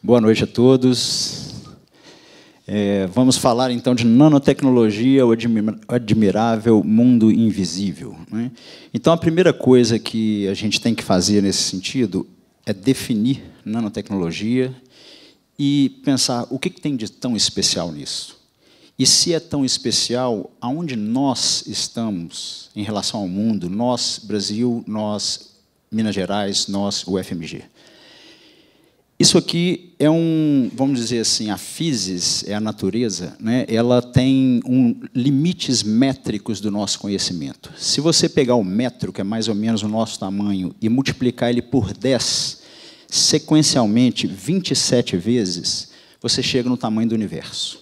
Boa noite a todos. Vamos falar, então, de nanotecnologia, o admirável mundo invisível, né? Então, a primeira coisa que a gente tem que fazer nesse sentido é definir nanotecnologia e pensar o que tem de tão especial nisso. E, se é tão especial, aonde nós estamos em relação ao mundo, nós, Brasil, nós, Minas Gerais, nós, UFMG. Isso aqui é vamos dizer assim, a physis, é a natureza, né? Ela tem limites métricos do nosso conhecimento. Se você pegar o metro, que é mais ou menos o nosso tamanho, e multiplicar ele por 10, sequencialmente, 27 vezes, você chega no tamanho do universo.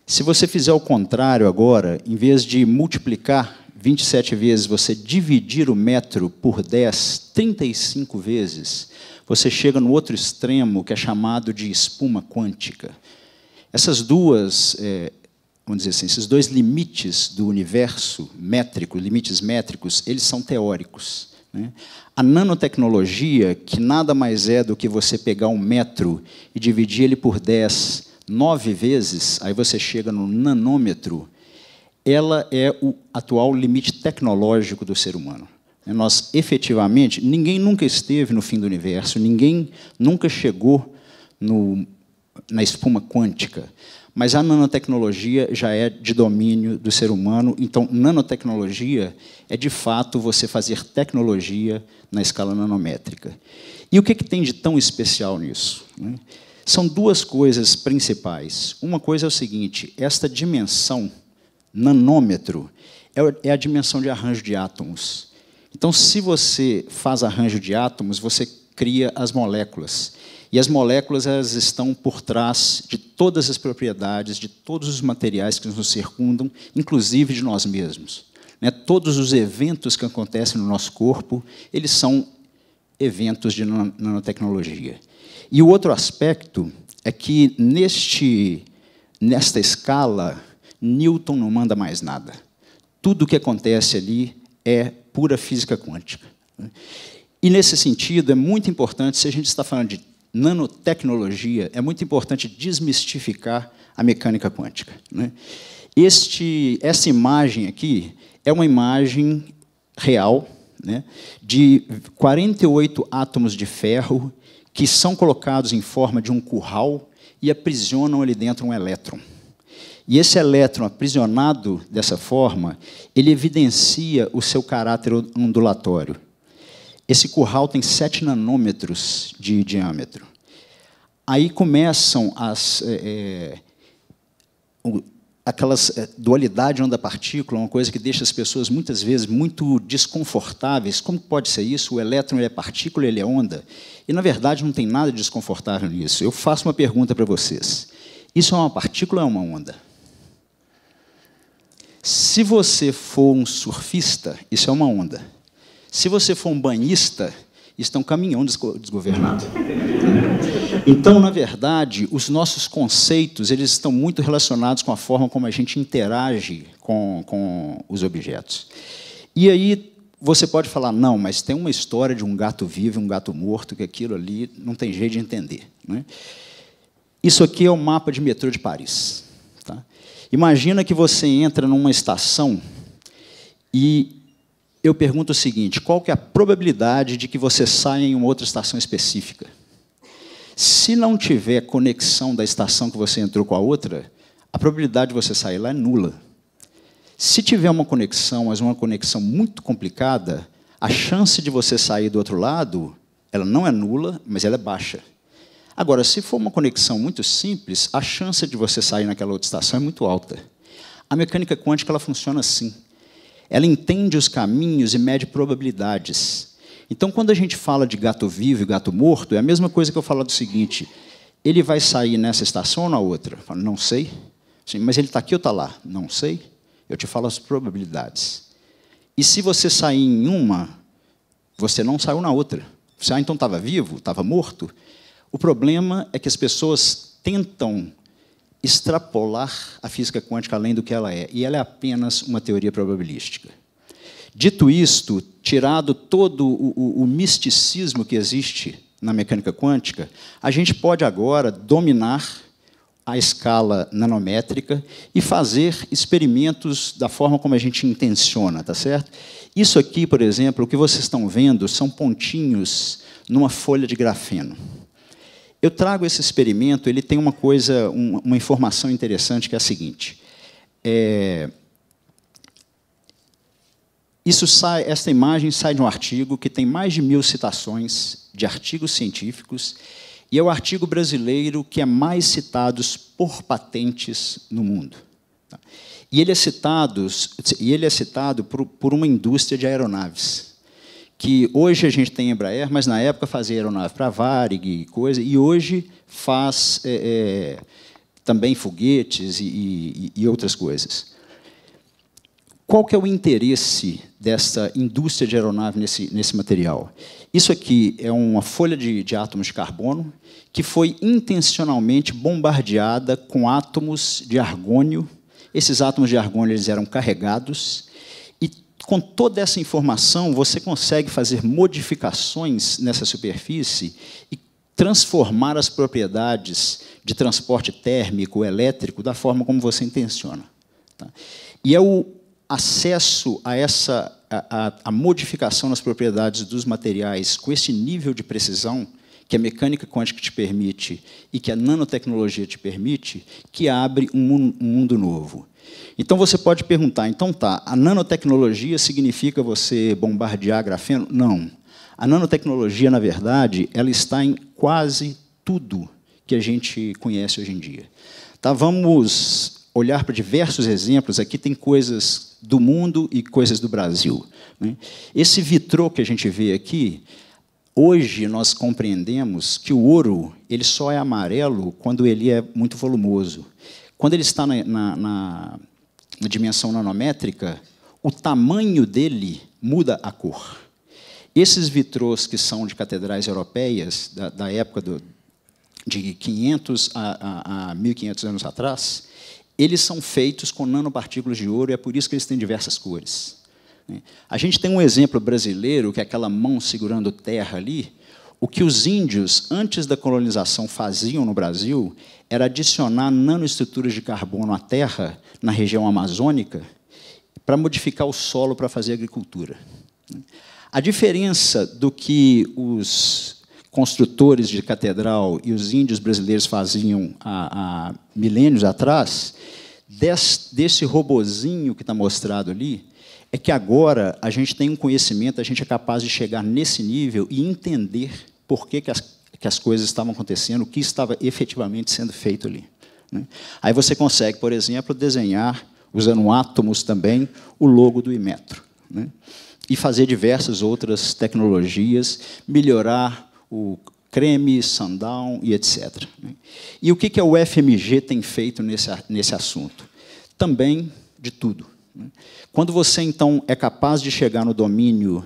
Se você fizer o contrário agora, em vez de multiplicar 27 vezes, você dividir o metro por 10, 35 vezes, você chega no outro extremo, que é chamado de espuma quântica. Essas duas, vamos dizer assim, esses dois limites do universo métrico, limites métricos, eles são teóricos, né? A nanotecnologia, que nada mais é do que você pegar um metro e dividir ele por 10, 9 vezes, aí você chega no nanômetro, ela é o atual limite tecnológico do ser humano. Nós, efetivamente, ninguém nunca esteve no fim do universo, ninguém nunca chegou na espuma quântica, mas a nanotecnologia já é de domínio do ser humano. Então, nanotecnologia é, de fato, você fazer tecnologia na escala nanométrica. E o que tem de tão especial nisso, né? São duas coisas principais. Uma coisa é o seguinte: esta dimensão, nanômetro, é a dimensão de arranjo de átomos. Então, se você faz arranjo de átomos, você cria as moléculas. E as moléculas, elas estão por trás de todas as propriedades, de todos os materiais que nos circundam, inclusive de nós mesmos, né? Todos os eventos que acontecem no nosso corpo, eles são eventos de nanotecnologia. E o outro aspecto é que, nesta escala, Newton não manda mais nada. Tudo o que acontece ali é pura física quântica. E, nesse sentido, é muito importante, se a gente está falando de nanotecnologia, é muito importante desmistificar a mecânica quântica, né? Essa imagem aqui é uma imagem real, né, de 48 átomos de ferro que são colocados em forma de um curral e aprisionam ali dentro um elétron. E esse elétron aprisionado dessa forma, ele evidencia o seu caráter ondulatório. Esse curral tem 7 nanômetros de diâmetro. Aí começam aquelas dualidade onda-partícula, uma coisa que deixa as pessoas, muitas vezes, muito desconfortáveis. Como pode ser isso? O elétron, ele é partícula, ele é onda? E, na verdade, não tem nada de desconfortável nisso. Eu faço uma pergunta para vocês. Isso é uma partícula ou é uma onda? Se você for um surfista, isso é uma onda. Se você for um banhista, isso é um caminhão desgovernado. Então, na verdade, os nossos conceitos, eles estão muito relacionados com a forma como a gente interage com os objetos. E aí você pode falar, não, mas tem uma história de um gato vivo e um gato morto, que aquilo ali não tem jeito de entender, né? Isso aqui é o mapa de metrô de Paris, tá? Imagina que você entra numa estação e eu pergunto o seguinte: qual que é a probabilidade de que você saia em uma outra estação específica? Se não tiver conexão da estação que você entrou com a outra, a probabilidade de você sair lá é nula. Se tiver uma conexão, mas uma conexão muito complicada, a chance de você sair do outro lado, ela não é nula, mas ela é baixa. Agora, se for uma conexão muito simples, a chance de você sair naquela outra estação é muito alta. A mecânica quântica, ela funciona assim. Ela entende os caminhos e mede probabilidades. Então, quando a gente fala de gato vivo e gato morto, é a mesma coisa que eu falar do seguinte: ele vai sair nessa estação ou na outra? Eu falo, não sei. Sim, mas ele está aqui ou está lá? Não sei. Eu te falo as probabilidades. E se você sair em uma, você não saiu na outra. Você, então estava vivo, estava morto? O problema é que as pessoas tentam extrapolar a física quântica além do que ela é, e ela é apenas uma teoria probabilística. Dito isto, tirado todo o misticismo que existe na mecânica quântica, a gente pode agora dominar a escala nanométrica e fazer experimentos da forma como a gente intenciona, tá certo? Isso aqui, por exemplo, o que vocês estão vendo são pontinhos numa folha de grafeno. Eu trago esse experimento, ele tem uma coisa, uma informação interessante, que é a seguinte. Essa imagem sai de um artigo que tem mais de 1000 citações de artigos científicos, e é o artigo brasileiro que é mais citado por patentes no mundo. E ele é citado por uma indústria de aeronaves, que hoje a gente tem Embraer, mas na época fazia aeronave para Varig e coisa, e hoje faz também foguetes e outras coisas. Qual que é o interesse dessa indústria de aeronave nesse material? Isso aqui é uma folha de átomos de carbono que foi intencionalmente bombardeada com átomos de argônio. Esses átomos de argônio eles eram carregados, e com toda essa informação você consegue fazer modificações nessa superfície e transformar as propriedades de transporte térmico, elétrico, da forma como você intenciona. Tá? E é o acesso a a modificação nas propriedades dos materiais com esse nível de precisão que a mecânica quântica te permite e que a nanotecnologia te permite, que abre um mundo novo. Então, você pode perguntar, então tá, a nanotecnologia significa você bombardear grafeno? Não. A nanotecnologia, na verdade, ela está em quase tudo que a gente conhece hoje em dia. Tá, vamos olhar para diversos exemplos. Aqui tem coisas do mundo e coisas do Brasil. Né? Esse vitrô que a gente vê aqui, hoje nós compreendemos que o ouro ele só é amarelo quando ele é muito volumoso. Quando ele está na dimensão nanométrica, o tamanho dele muda a cor. Esses vitrôs que são de catedrais europeias, da época de 500 a 1500 anos atrás, eles são feitos com nanopartículas de ouro, e é por isso que eles têm diversas cores. A gente tem um exemplo brasileiro, que é aquela mão segurando terra ali. O que os índios, antes da colonização, faziam no Brasil era adicionar nanoestruturas de carbono à terra, na região amazônica, para modificar o solo para fazer agricultura. A diferença do que os construtores de catedral e os índios brasileiros faziam há milênios atrás, desse robozinho que está mostrado ali, é que agora a gente tem um conhecimento, a gente é capaz de chegar nesse nível e entender por que as coisas estavam acontecendo, o que estava efetivamente sendo feito ali. Aí você consegue, por exemplo, desenhar, usando átomos também, o logo do Inmetro. E fazer diversas outras tecnologias, melhorar o creme, sundown e etc. E o que a UFMG tem feito nesse assunto? Também de tudo. Quando você, então, é capaz de chegar no domínio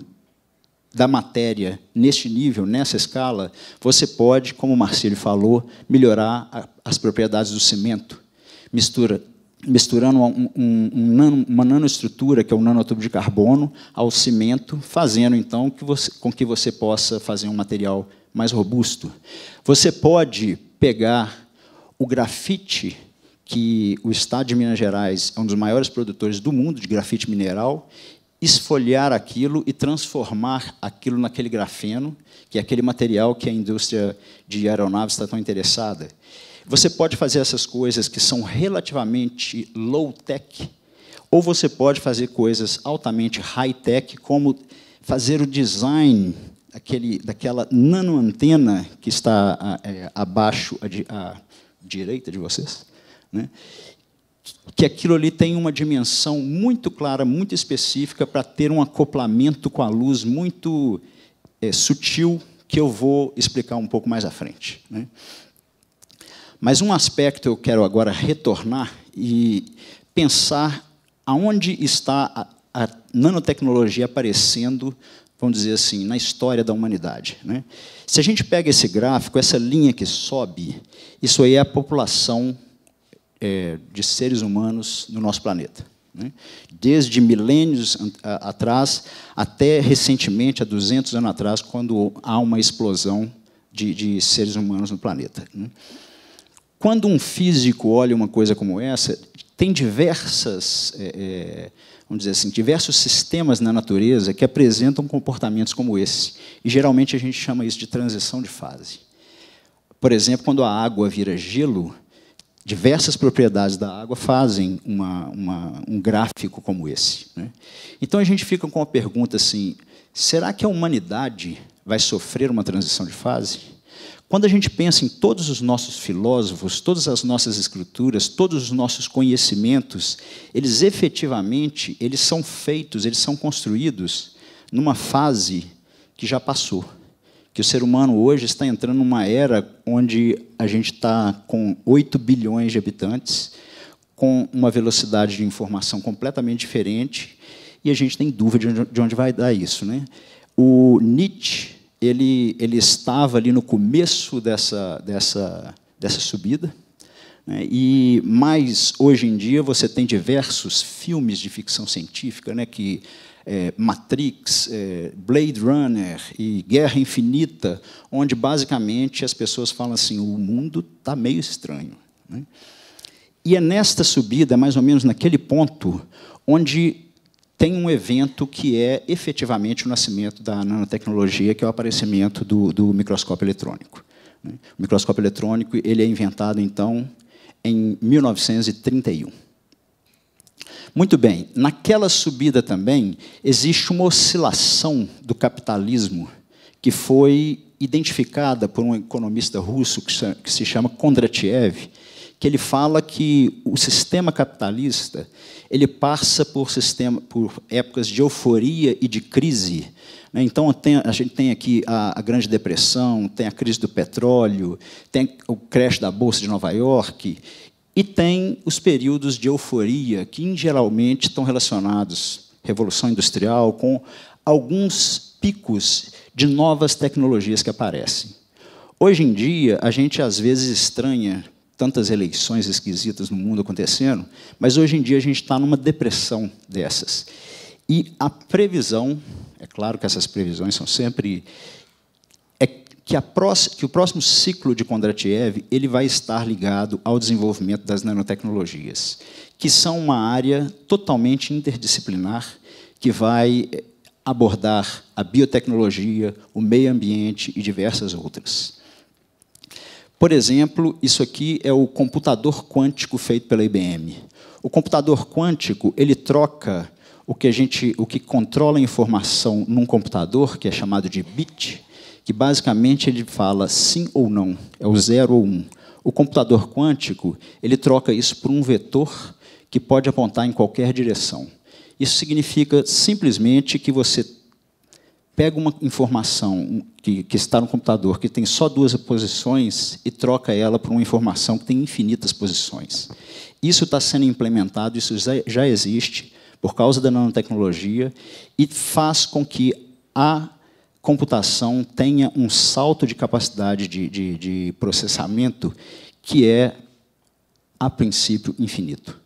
da matéria neste nível, nessa escala, você pode, como o Marcílio falou, melhorar as propriedades do cimento, misturando uma nanoestrutura, que é um nanotubo de carbono, ao cimento, fazendo, então, com que você possa fazer um material mais robusto. Você pode pegar o grafite, que o Estado de Minas Gerais é um dos maiores produtores do mundo de grafite mineral, esfoliar aquilo e transformar aquilo naquele grafeno, que é aquele material que a indústria de aeronaves está tão interessada. Você pode fazer essas coisas que são relativamente low-tech, ou você pode fazer coisas altamente high-tech, como fazer o design daquela nanoantena que está abaixo, à direita de vocês, que aquilo ali tem uma dimensão muito clara, muito específica, para ter um acoplamento com a luz muito sutil, que eu vou explicar um pouco mais à frente. Mas um aspecto eu quero agora retornar e pensar aonde está a nanotecnologia aparecendo, vamos dizer assim, na história da humanidade. Se a gente pega esse gráfico, essa linha que sobe, isso aí é a população de seres humanos no nosso planeta. Desde milênios atrás, até recentemente, há 200 anos atrás, quando há uma explosão de seres humanos no planeta. Quando um físico olha uma coisa como essa, tem diversos sistemas na natureza que apresentam comportamentos como esse. E, geralmente, a gente chama isso de transição de fase. Por exemplo, quando a água vira gelo, diversas propriedades da água fazem um gráfico como esse. Então, a gente fica com a pergunta assim, será que a humanidade vai sofrer uma transição de fase? Quando a gente pensa em todos os nossos filósofos, todas as nossas escrituras, todos os nossos conhecimentos, eles efetivamente são feitos, eles são construídos numa fase que já passou. Que o ser humano hoje está entrando numa era onde a gente está com 8 bilhões de habitantes, com uma velocidade de informação completamente diferente, e a gente tem dúvida de onde vai dar isso. O Nietzsche ele estava ali no começo dessa subida, mas, hoje em dia, você tem diversos filmes de ficção científica, que Matrix, Blade Runner e Guerra Infinita, onde, basicamente, as pessoas falam assim, o mundo está meio estranho. E é nesta subida, mais ou menos naquele ponto, onde tem um evento que é, efetivamente, o nascimento da nanotecnologia, que é o aparecimento do microscópio eletrônico. O microscópio eletrônico ele é inventado, então, em 1931. Muito bem, naquela subida também existe uma oscilação do capitalismo que foi identificada por um economista russo que se chama Kondratiev, que ele fala que o sistema capitalista ele passa por épocas de euforia e de crise. Então, a gente tem aqui a Grande Depressão, tem a crise do petróleo, tem o crash da Bolsa de Nova York, e tem os períodos de euforia, que, geralmente, estão relacionados à Revolução Industrial, com alguns picos de novas tecnologias que aparecem. Hoje em dia, a gente, às vezes, estranha tantas eleições esquisitas no mundo acontecendo, mas, hoje em dia, a gente está numa depressão dessas. E a previsão, é claro que essas previsões são sempre... que o próximo ciclo de Kondratiev ele vai estar ligado ao desenvolvimento das nanotecnologias, que são uma área totalmente interdisciplinar, que vai abordar a biotecnologia, o meio ambiente e diversas outras. Por exemplo, isso aqui é o computador quântico feito pela IBM. O computador quântico ele troca o que controla a informação num computador, que é chamado de bit, que basicamente ele fala sim ou não, é o 0 ou 1. O computador quântico ele troca isso por um vetor que pode apontar em qualquer direção. Isso significa simplesmente que você pega uma informação que está no computador, que tem só 2 posições, e troca ela por uma informação que tem infinitas posições. Isso está sendo implementado, isso já existe, por causa da nanotecnologia, e faz com que a computação tenha um salto de capacidade de processamento que é, a princípio, infinito.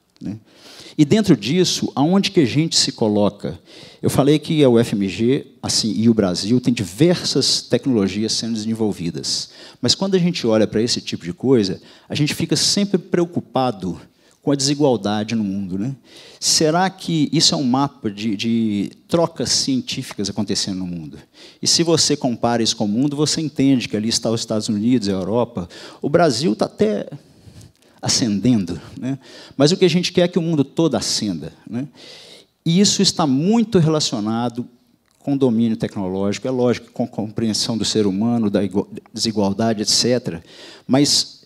E, dentro disso, aonde que a gente se coloca? Eu falei que a UFMG assim, e o Brasil tem diversas tecnologias sendo desenvolvidas. Mas, quando a gente olha para esse tipo de coisa, a gente fica sempre preocupado com a desigualdade no mundo. Será que isso é um mapa de trocas científicas acontecendo no mundo? E, se você compara isso com o mundo, você entende que ali está os Estados Unidos, a Europa. O Brasil está até ascendendo, mas o que a gente quer é que o mundo todo ascenda. E isso está muito relacionado com o domínio tecnológico, é lógico, com a compreensão do ser humano, da desigualdade, etc. Mas,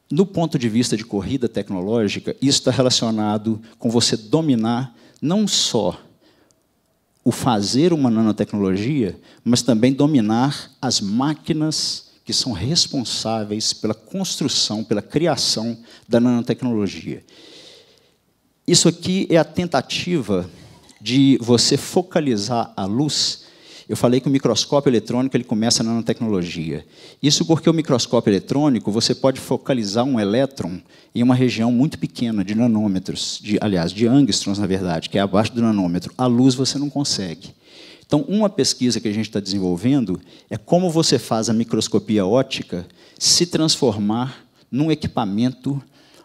no ponto de vista de corrida tecnológica, isso está relacionado com você dominar não só o fazer uma nanotecnologia, mas também dominar as máquinas que são responsáveis pela construção, pela criação da nanotecnologia. Isso aqui é a tentativa de você focalizar a luz. Eu falei que o microscópio eletrônico ele começa na nanotecnologia. Isso porque o microscópio eletrônico você pode focalizar um elétron em uma região muito pequena, de nanômetros, aliás, de angstroms, na verdade, que é abaixo do nanômetro. A luz você não consegue. Então, uma pesquisa que a gente está desenvolvendo é como você faz a microscopia óptica se transformar num equipamento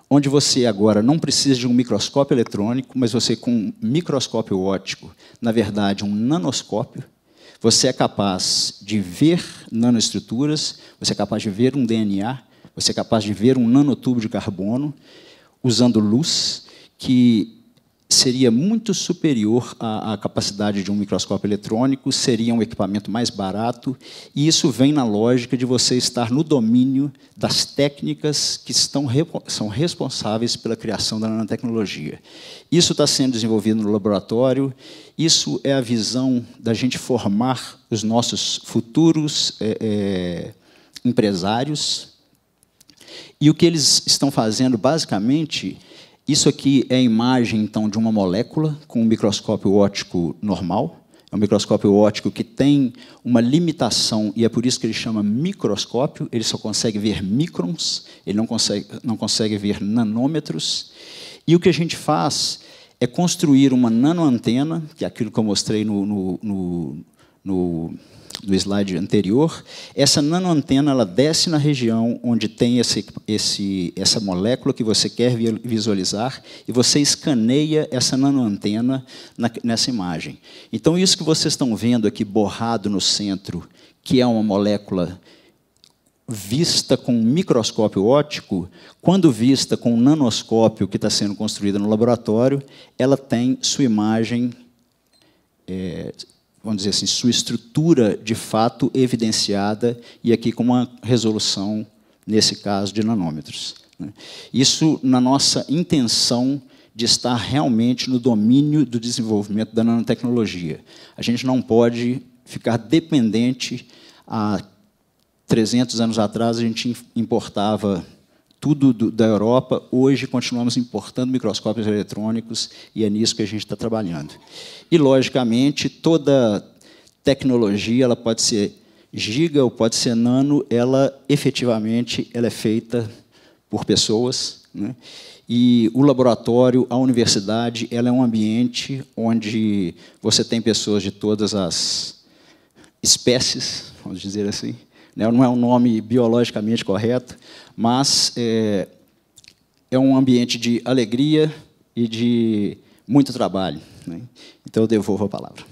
onde você agora não precisa de um microscópio eletrônico, mas você, com um microscópio óptico, na verdade, um nanoscópio, você é capaz de ver nanoestruturas, você é capaz de ver um DNA, você é capaz de ver um nanotubo de carbono, usando luz, que seria muito superior à capacidade de um microscópio eletrônico, seria um equipamento mais barato, e isso vem na lógica de você estar no domínio das técnicas que são responsáveis pela criação da nanotecnologia. Isso está sendo desenvolvido no laboratório, isso é a visão da gente formar os nossos futuros empresários, e o que eles estão fazendo, basicamente, isso aqui é a imagem, então, de uma molécula com um microscópio óptico normal. É um microscópio óptico que tem uma limitação, e é por isso que ele chama microscópio. Ele só consegue ver microns, ele não consegue ver nanômetros. E o que a gente faz é construir uma nanoantena, que é aquilo que eu mostrei no slide anterior. Essa nanoantena ela desce na região onde tem essa molécula que você quer visualizar e você escaneia essa nanoantena nessa imagem. Então, isso que vocês estão vendo aqui borrado no centro, que é uma molécula vista com um microscópio óptico, quando vista com um nanoscópio que está sendo construído no laboratório, ela tem sua imagem, vamos dizer assim, sua estrutura de fato evidenciada, e aqui com uma resolução, nesse caso, de nanômetros. Isso na nossa intenção de estar realmente no domínio do desenvolvimento da nanotecnologia. A gente não pode ficar dependente. Há 300 anos atrás, a gente importava tudo da Europa. Hoje, continuamos importando microscópios eletrônicos, e é nisso que a gente está trabalhando. E, logicamente, toda tecnologia, ela pode ser giga ou pode ser nano, ela, efetivamente, ela é feita por pessoas, né? E o laboratório, a universidade, ela é um ambiente onde você tem pessoas de todas as espécies, vamos dizer assim. Não é um nome biologicamente correto, mas é um ambiente de alegria e de muito trabalho, né? Então, eu devolvo a palavra.